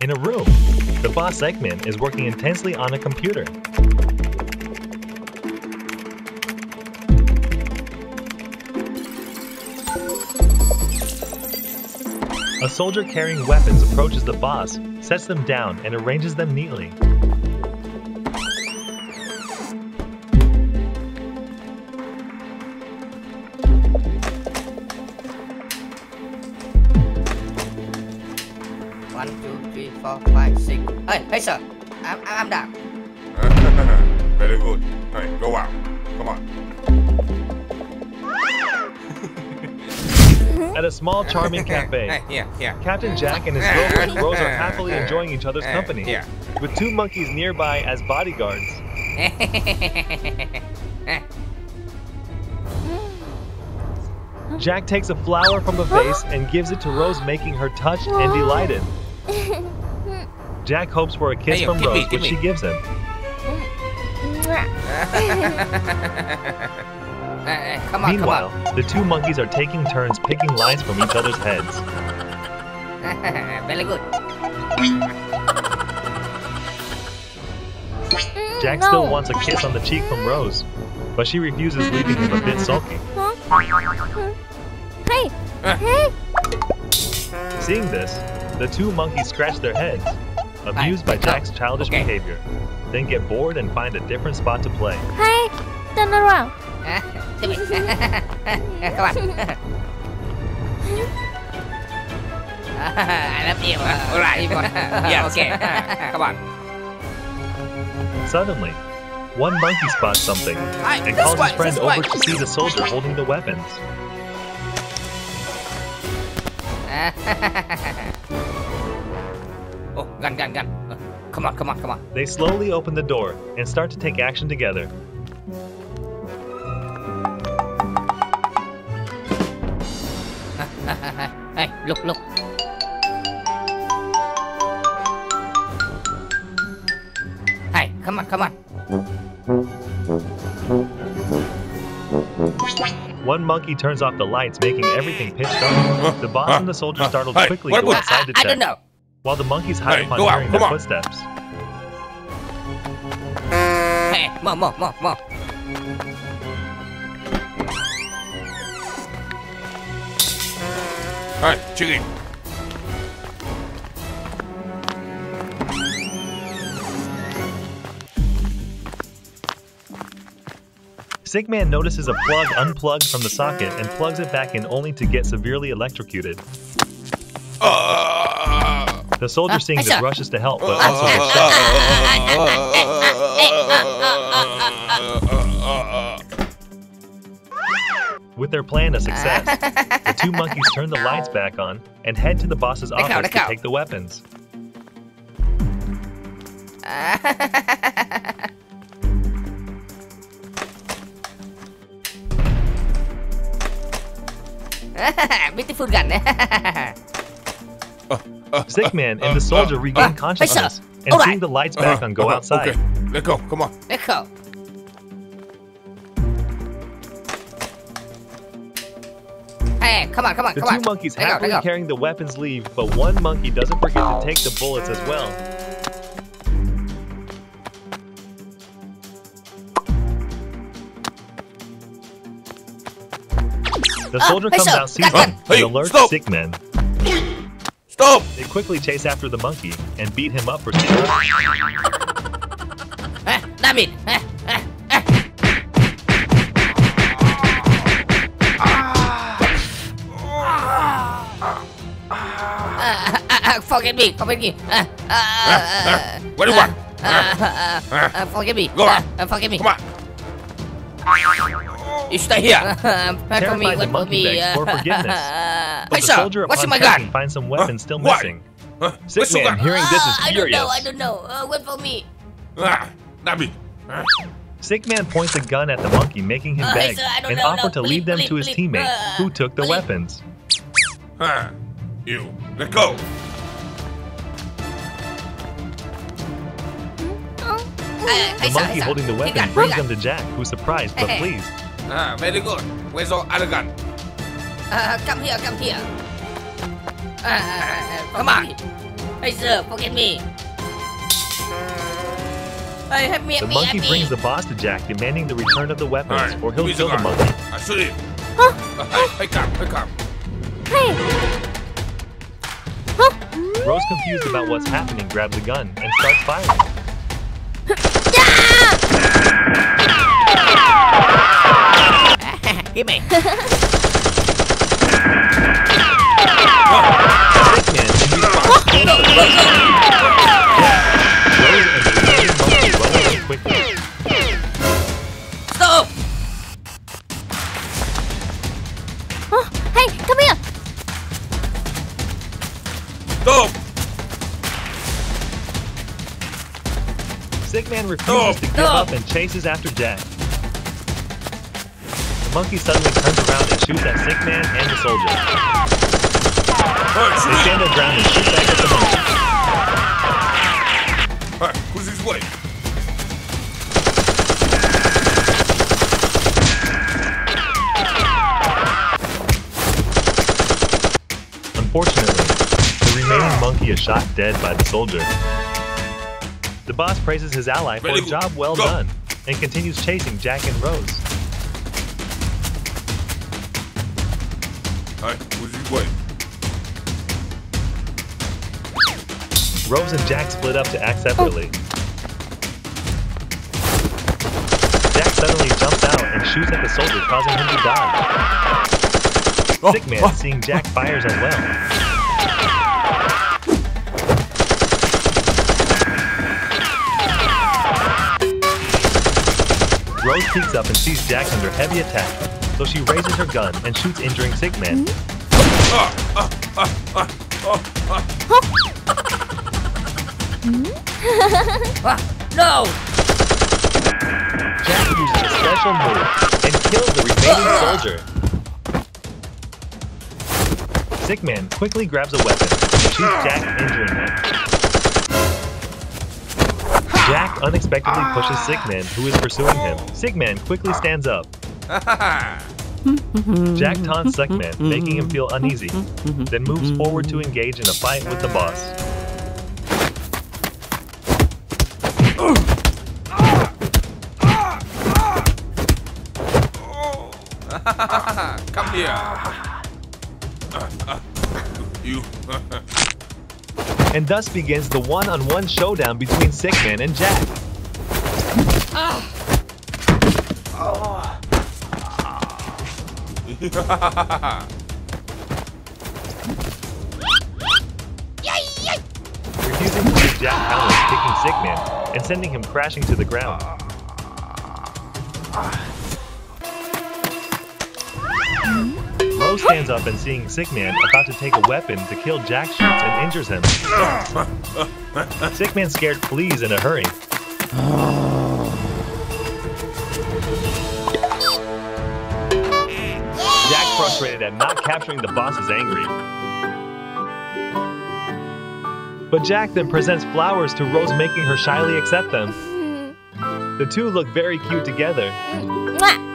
In a room, the Boss Xicman is working intensely on a computer. A soldier carrying weapons approaches the boss, sets them down, and arranges them neatly. One, two, three, four, five, six. Hey, sir, I'm down. Very good. Hey, go out. Come on. At a small, charming cafe, Captain Jack and his girlfriend Rose are happily enjoying each other's company, with two monkeys nearby as bodyguards. Jack takes a flower from a vase and gives it to Rose, making her touched and delighted. Jack hopes for a kiss from Rose, which she gives him. Meanwhile, the two monkeys are taking turns picking lines from each other's heads. Very good. Jack still wants a kiss on the cheek from Rose, but she refuses, leaving him a bit sulky. Seeing this, the two monkeys scratch their heads, amused by Jack's childish behavior, then get bored and find a different spot to play. Hey, turn around. Come on. I love you. Alright. Yeah, okay. Come on. Suddenly, one monkey spots something and calls his friend over to see the soldier holding the weapons. Oh, gun. Come on. They slowly open the door and start to take action together. Hey, look. Hey, come on. One monkey turns off the lights, making everything pitch dark. The boss and the soldier, startled, quickly go outside to check, I don't know. while the monkeys hide upon hearing their footsteps. Hey, more. Hey, chicken. Xicman notices a plug unplugged from the socket and plugs it back in, only to get severely electrocuted. The soldier, seeing this, rushes to help, but also gets shot. With their plan a success, the two monkeys turn the lights back on and head to the boss's office to take the weapons. Beautiful gun. Xicman and the soldier regain consciousness, and seeing the lights back on, go outside. Okay, let's go. Come on. Let's go. Hey, come on. The two monkeys happily carrying the weapons leave, but one monkey doesn't forget to take the bullets as well. The soldier comes out, sees them, and alerts Xicman. Stop! They quickly chase after the monkey and beat him up for stealing. Damn it! Forgive me. What do you want? Forgive me. Go on. Forgive me. Come on. You stay here. Terrified, the monkey begs for forgiveness. But the soldier, upon checking, finds some weapons still missing. Xicman, hearing this, is furious. I don't know. Wait for me. Xicman points a gun at the monkey, making him beg, and offer to leave them to his teammate, who took the weapons. You, let's go. The monkey holding the weapon brings them to Jack, who's surprised but pleased. Very good. Where's your other gun? Come here. Come on. Hey sir, forget me. Hey, help me, The monkey brings the boss to Jack, demanding the return of the weapons, Alright, or he'll give me kill the the gun. monkey. I shoot him. Huh? Hey, come. Hey! Rose, confused about what's happening, grabs a gun and starts firing. Hit me. Xicman, in response, kills the monkey. Rose and the remaining monkey run away quickly. Stop. Oh, hey, come here! Stop. Xicman refuses to give up and chases after Jack. The monkey suddenly turns around and shoots at Xicman and the soldier. Alright, They shoot him. stand their ground and shoot back at the monkey. Alright, who's his way? Unfortunately, the remaining monkey is shot dead by the soldier. The boss praises his ally for a job well done and continues chasing Jack and Rose. Alright, who's his way? Rose and Jack split up to act separately. Jack suddenly jumps out and shoots at the soldier, causing him to die. Xicman, seeing Jack, fires as well. Rose peeks up and sees Jack under heavy attack, so she raises her gun and shoots, injuring Xicman. No. Jack uses a special move and kills the remaining soldier. Xicman quickly grabs a weapon and shoots Jack, injuring him. Jack unexpectedly pushes Xicman, who is pursuing him. Xicman quickly stands up. Jack taunts Xicman, making him feel uneasy, then moves forward to engage in a fight with the boss. Come here. You. And thus begins the one-on-one showdown between Xicman and Jack. Refusing to leave, Jack counters, kicking Xicman and sending him crashing to the ground. Rose stands up and, seeing Xicman about to take a weapon to kill Jack, shoots and injures him. Xicman, scared, flees in a hurry. Jack, frustrated at not capturing the boss, is angry. But Jack then presents flowers to Rose, making her shyly accept them. The two look very cute together. Mwah.